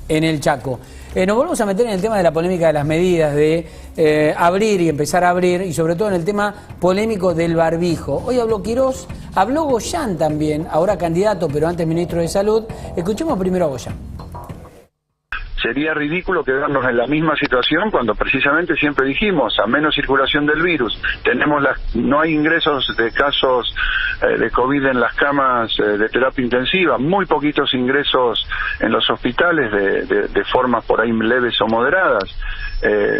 en el Chaco. Nos volvemos a meter en el tema de la polémica de las medidas, de abrir y empezar a abrir, y sobre todo en el tema polémico del barbijo. Hoy habló Quirós, habló Goyán también, ahora candidato, pero antes ministro de Salud. Escuchemos primero a Goyán. Sería ridículo quedarnos en la misma situación cuando precisamente siempre dijimos, a menos circulación del virus, no hay ingresos de casos de COVID en las camas de terapia intensiva, muy poquitos ingresos en los hospitales de formas por ahí leves o moderadas.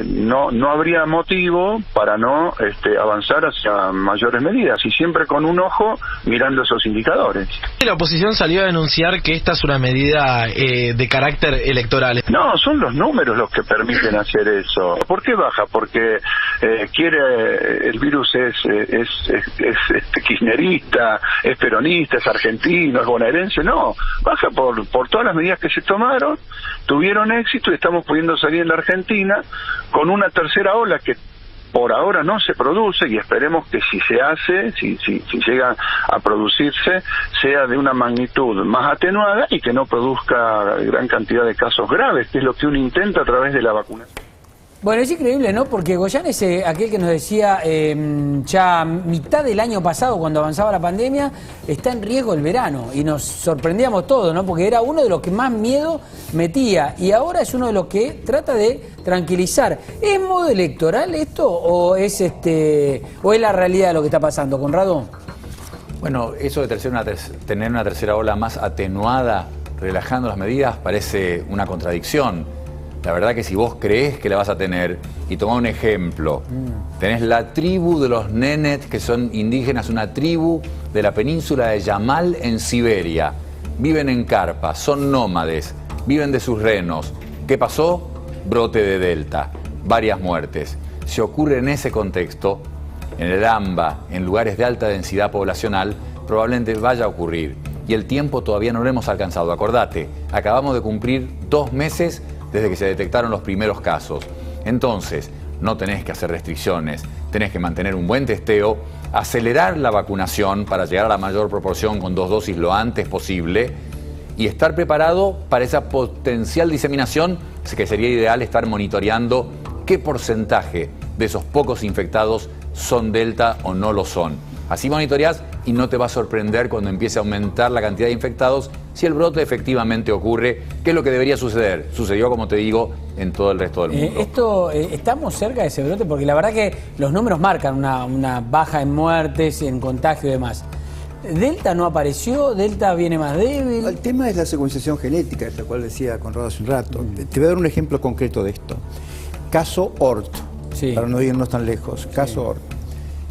No habría motivo para no avanzar hacia mayores medidas, y siempre con un ojo mirando esos indicadores. La oposición salió a denunciar que esta es una medida de carácter electoral. No, son los números los que permiten hacer eso. ¿Por qué baja? Porque el virus es kirchnerista, es peronista, es argentino, es bonaerense. No, baja por todas las medidas que se tomaron, tuvieron éxito y estamos pudiendo salir en la Argentina con una tercera ola que por ahora no se produce, y esperemos que si se hace, si llega a producirse, sea de una magnitud más atenuada y que no produzca gran cantidad de casos graves, que es lo que uno intenta a través de la vacunación. Bueno, es increíble, ¿no? Porque Goyán es aquel que nos decía ya mitad del año pasado, cuando avanzaba la pandemia, está en riesgo el verano. Y nos sorprendíamos todos, ¿no? Porque era uno de los que más miedo metía. Y ahora es uno de los que trata de tranquilizar. ¿Es modo electoral esto o es la realidad de lo que está pasando, Conrado? Bueno, eso de tener una tercera ola más atenuada, relajando las medidas, parece una contradicción. La verdad que si vos creés que la vas a tener, y tomá un ejemplo, tenés la tribu de los Nenet, que son indígenas, una tribu de la península de Yamal en Siberia. Viven en carpas, son nómades, viven de sus renos. ¿Qué pasó? Brote de Delta, varias muertes. Si ocurre en ese contexto, en el AMBA, en lugares de alta densidad poblacional, probablemente vaya a ocurrir. Y el tiempo todavía no lo hemos alcanzado. Acordate, acabamos de cumplir 2 meses desde que se detectaron los primeros casos. Entonces, no tenés que hacer restricciones, tenés que mantener un buen testeo, acelerar la vacunación para llegar a la mayor proporción con 2 dosis lo antes posible y estar preparado para esa potencial diseminación, que sería ideal estar monitoreando qué porcentaje de esos pocos infectados son Delta o no lo son. Así monitoreás y no te va a sorprender cuando empiece a aumentar la cantidad de infectados si el brote efectivamente ocurre, que es lo que debería suceder. Sucedió, como te digo, en todo el resto del mundo. ¿Estamos cerca de ese brote? Porque la verdad que los números marcan una baja en muertes, en contagio y demás. ¿Delta no apareció? ¿Delta viene más débil? El tema es la secuenciación genética, la cual decía Conrado hace un rato. Te voy a dar un ejemplo concreto de esto. Caso Ort, para no irnos tan lejos. Caso Ort.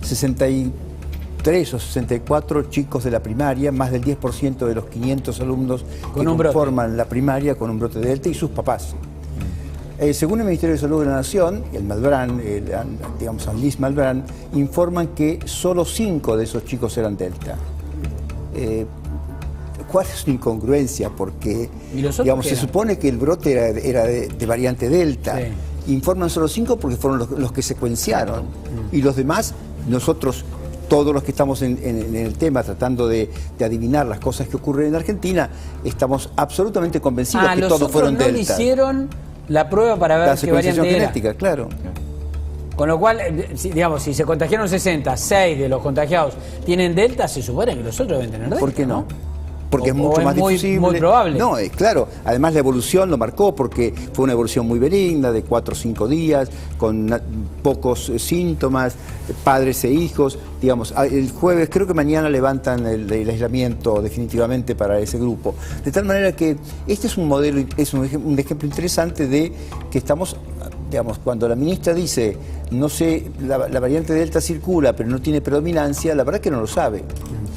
63 o 64 chicos de la primaria, más del 10% de los 500 alumnos que conforman la primaria con un brote de Delta y sus papás. Según el Ministerio de Salud de la Nación, el Malbrán, digamos Anlis Malbrán, informan que solo 5 de esos chicos eran Delta. ¿Cuál es una incongruencia? Porque digamos, se supone que el brote era de variante Delta. Sí. Informan solo 5 porque fueron los que secuenciaron. Y los demás, nosotros, todos los que estamos en el tema tratando de adivinar las cosas que ocurren en Argentina, estamos absolutamente convencidos que todos fueron Delta. No hicieron la prueba para ver qué variante era. Genética, claro. Con lo cual, digamos, si se contagiaron 60, 6 de los contagiados tienen Delta, se supone que los otros deben tener Delta. ¿Por qué no? Porque es mucho más difusible. Muy probable. No, claro. Además la evolución lo marcó porque fue una evolución muy benigna, de 4 o 5 días, con pocos síntomas, padres e hijos. Digamos, el jueves, creo que mañana levantan el aislamiento definitivamente para ese grupo. De tal manera que este es un modelo, es un ejemplo interesante de que estamos, digamos, cuando la ministra dice, no sé, la variante Delta circula, pero no tiene predominancia, la verdad es que no lo sabe.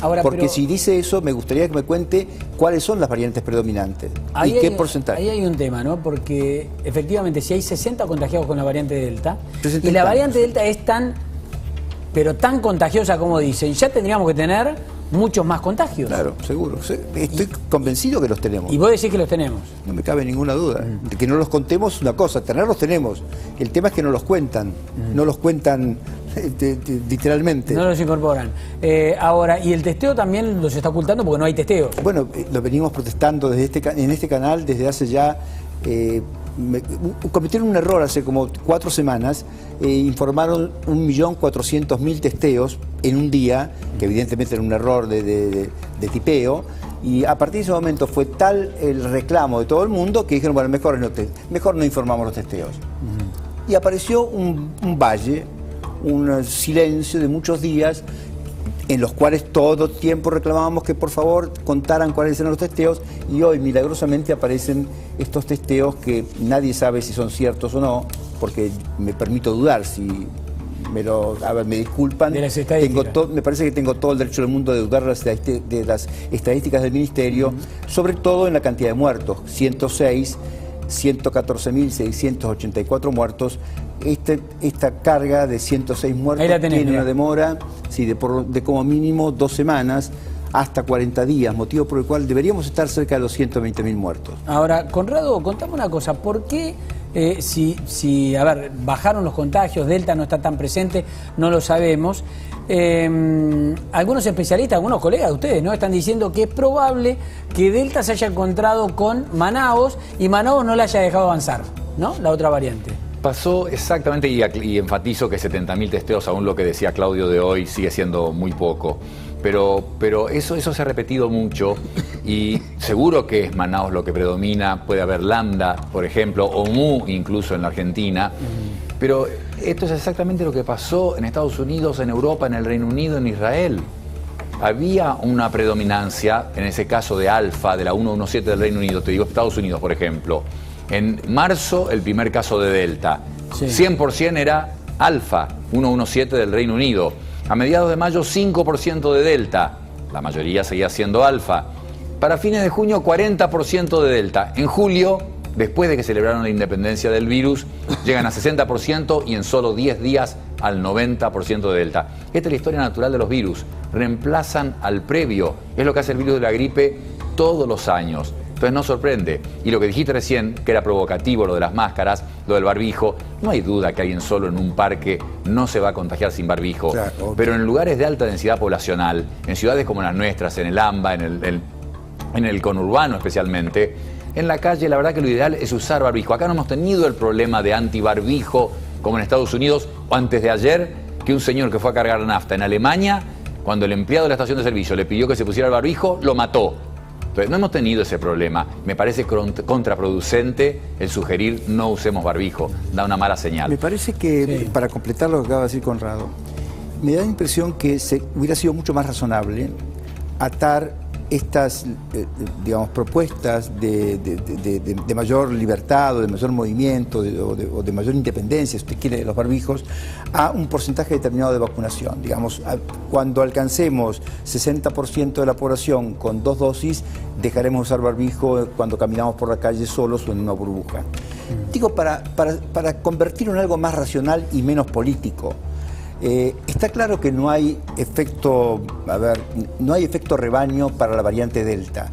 Ahora, porque si dice eso, me gustaría que me cuente cuáles son las variantes predominantes y qué porcentaje. Ahí hay un tema, ¿no? Porque efectivamente si hay 60 contagiados con la variante Delta y la variante Delta es tan contagiosa como dicen, ya tendríamos que tener muchos más contagios. Claro, seguro. Estoy convencido que los tenemos. ¿Y vos decís que los tenemos? No me cabe ninguna duda. De que no los contemos es una cosa, tenerlos tenemos. El tema es que no los cuentan. No los cuentan literalmente. No los incorporan. Ahora, ¿y el testeo también los está ocultando porque no hay testeos? Bueno, lo venimos protestando en este canal desde hace ya cometieron un error hace como 4 semanas, informaron 1.400.000 testeos en un día, que evidentemente era un error de tipeo, y a partir de ese momento fue tal el reclamo de todo el mundo que dijeron, bueno, mejor no informamos los testeos. Y apareció un valle, un silencio de muchos días, en los cuales todo el tiempo reclamábamos que por favor contaran cuáles eran los testeos, y hoy milagrosamente aparecen estos testeos que nadie sabe si son ciertos o no, porque me permito dudar, si me disculpan, de las estadísticas. Me parece que tengo todo el derecho del mundo de dudar de las estadísticas del Ministerio, sobre todo en la cantidad de muertos, 114.684 muertos. Esta carga de 106 muertos tiene una demora de como mínimo 2 semanas hasta 40 días, motivo por el cual deberíamos estar cerca de los 120.000 muertos. Ahora, Conrado, contame una cosa, ¿por qué a ver, bajaron los contagios, Delta no está tan presente, no lo sabemos? Algunos especialistas, algunos colegas de ustedes, ¿no?, están diciendo que es probable que Delta se haya encontrado con Manaos y Manaos no le haya dejado avanzar, ¿no?, la otra variante. Pasó exactamente, y enfatizo que 70.000 testeos, aún lo que decía Claudio de hoy, sigue siendo muy poco. Pero eso se ha repetido mucho, y seguro que es Manaos lo que predomina. Puede haber Lambda, por ejemplo, o Mu incluso en la Argentina. Pero esto es exactamente lo que pasó en Estados Unidos, en Europa, en el Reino Unido, en Israel. Había una predominancia, en ese caso de Alfa, de la 117 del Reino Unido, te digo Estados Unidos, por ejemplo. En marzo, el primer caso de Delta. Sí. 100% era Alfa, 117 del Reino Unido. A mediados de mayo, 5% de Delta. La mayoría seguía siendo Alfa. Para fines de junio, 40% de Delta. En julio, después de que celebraron la independencia del virus, llegan a 60% y en solo 10 días al 90% de Delta. Esta es la historia natural de los virus. Reemplazan al previo. Es lo que hace el virus de la gripe todos los años. Entonces no sorprende. Y lo que dijiste recién, que era provocativo, lo de las máscaras, lo del barbijo, no hay duda que alguien solo en un parque no se va a contagiar sin barbijo. Claro, okay. Pero en lugares de alta densidad poblacional, en ciudades como las nuestras, en el AMBA, en el conurbano especialmente, en la calle la verdad que lo ideal es usar barbijo. Acá no hemos tenido el problema de antibarbijo como en Estados Unidos, o antes de ayer, que un señor que fue a cargar nafta en Alemania, cuando el empleado de la estación de servicio le pidió que se pusiera el barbijo, lo mató. Entonces, no hemos tenido ese problema. Me parece contraproducente el sugerir no usemos barbijo. Da una mala señal. Me parece que, para completar lo que acaba de decir Conrado, me da la impresión que hubiera sido mucho más razonable atar estas, digamos, propuestas de mayor libertad o de mayor movimiento o de mayor independencia, si usted quiere, de los barbijos, a un porcentaje determinado de vacunación. Digamos, cuando alcancemos 60% de la población con 2 dosis, dejaremos de usar barbijo cuando caminamos por la calle solos o en una burbuja. Digo, para convertirlo en algo más racional y menos político. Está claro que no hay efecto rebaño para la variante Delta.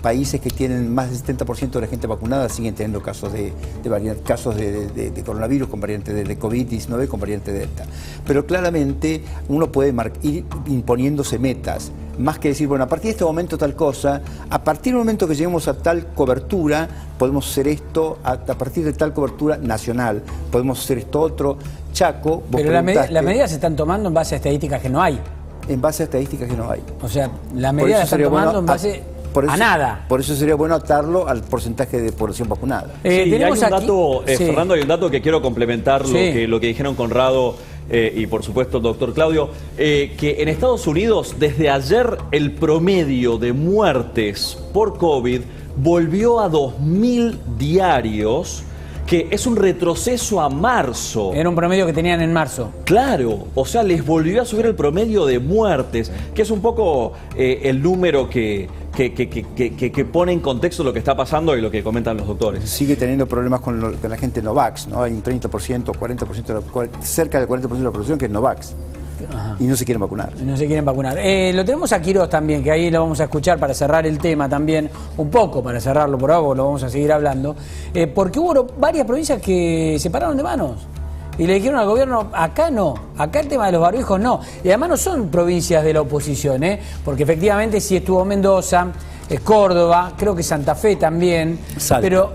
Países que tienen más del 70% de la gente vacunada siguen teniendo casos de coronavirus con variante de COVID-19 con variante Delta. Pero claramente uno puede ir imponiéndose metas, más que decir, bueno, a partir de este momento tal cosa, a partir del momento que lleguemos a tal cobertura, podemos hacer esto, a partir de tal cobertura nacional, podemos hacer esto otro. Chaco, pero las medidas se están tomando en base a estadísticas que no hay. En base a estadísticas que no hay. O sea, las medidas se están tomando en base a nada. Por eso sería bueno atarlo al porcentaje de población vacunada. Sí, hay un dato, Fernando, hay un dato que quiero complementar lo que dijeron Conrado y por supuesto el doctor Claudio, que en Estados Unidos desde ayer el promedio de muertes por COVID volvió a 2.000 diarios, que es un retroceso a marzo. Era un promedio que tenían en marzo. Claro, o sea, les volvió a subir el promedio de muertes, que es un poco el número que pone en contexto lo que está pasando y lo que comentan los doctores. Sigue teniendo problemas con la gente Novax, ¿no? Hay un 30%, 40%, cerca del 40% de la población que es Novax. Ajá. Y no se quieren vacunar. No se quieren vacunar. Lo tenemos a Quirós también, que ahí lo vamos a escuchar para cerrar el tema también, un poco para cerrarlo por ahora, lo vamos a seguir hablando, porque hubo varias provincias que se pararon de manos y le dijeron al gobierno, acá no, acá el tema de los barbijos no. Y además no son provincias de la oposición, porque efectivamente sí estuvo Mendoza, Córdoba, creo que Santa Fe también, Salta. Pero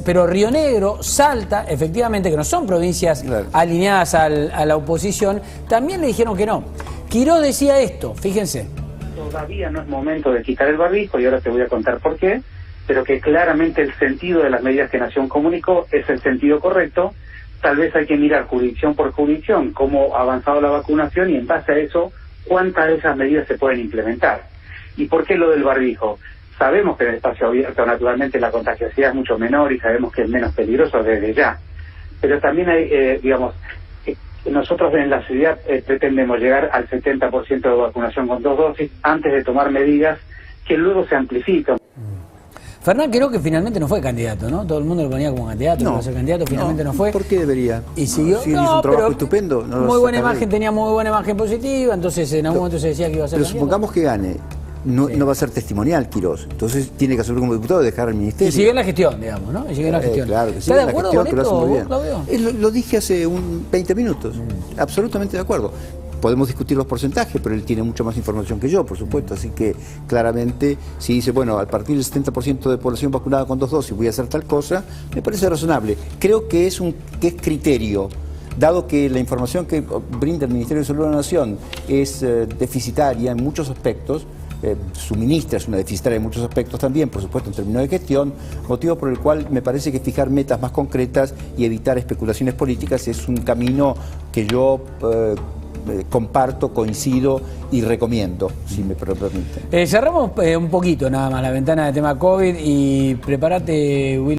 pero Río Negro, Salta, efectivamente, que no son provincias alineadas a la oposición, también le dijeron que no. Quirós decía esto, fíjense. Todavía no es momento de quitar el barbijo, y ahora te voy a contar por qué, pero que claramente el sentido de las medidas que Nación comunicó es el sentido correcto. Tal vez hay que mirar jurisdicción por jurisdicción cómo ha avanzado la vacunación y en base a eso cuántas de esas medidas se pueden implementar. ¿Y por qué lo del barbijo? Sabemos que en el espacio abierto naturalmente la contagiosidad es mucho menor y sabemos que es menos peligroso desde ya, pero también hay, nosotros en la ciudad pretendemos llegar al 70% de vacunación con 2 dosis antes de tomar medidas que luego se amplifican. Fernán creo que finalmente no fue candidato, ¿no? Todo el mundo lo ponía como candidato, no, ser candidato, finalmente no fue. ¿Por qué debería? Y siguió, sí, hizo un trabajo estupendo. No muy buena imagen, tenía muy buena imagen positiva, entonces en algún momento se decía que iba a ser pero candidato. Supongamos que gane, no va a ser testimonial Quirós, entonces tiene que hacerlo como diputado y dejar el ministerio. Y sigue en la gestión, digamos, ¿no? Y sigue en la gestión. Claro, que ¿Está de acuerdo con esto, vos, Claudio? Lo dije hace 20 minutos, absolutamente de acuerdo. Podemos discutir los porcentajes, pero él tiene mucha más información que yo, por supuesto, así que claramente si dice, bueno, al partir del 70% de población vacunada con 2 dosis voy a hacer tal cosa, me parece razonable. Creo que es criterio, dado que la información que brinda el Ministerio de Salud de la Nación es deficitaria en muchos aspectos, suministra es una deficitaria en muchos aspectos también, por supuesto en términos de gestión, motivo por el cual me parece que fijar metas más concretas y evitar especulaciones políticas es un camino que yo comparto, coincido y recomiendo, si me permiten. Cerramos un poquito nada más la ventana de tema COVID y prepárate, Will.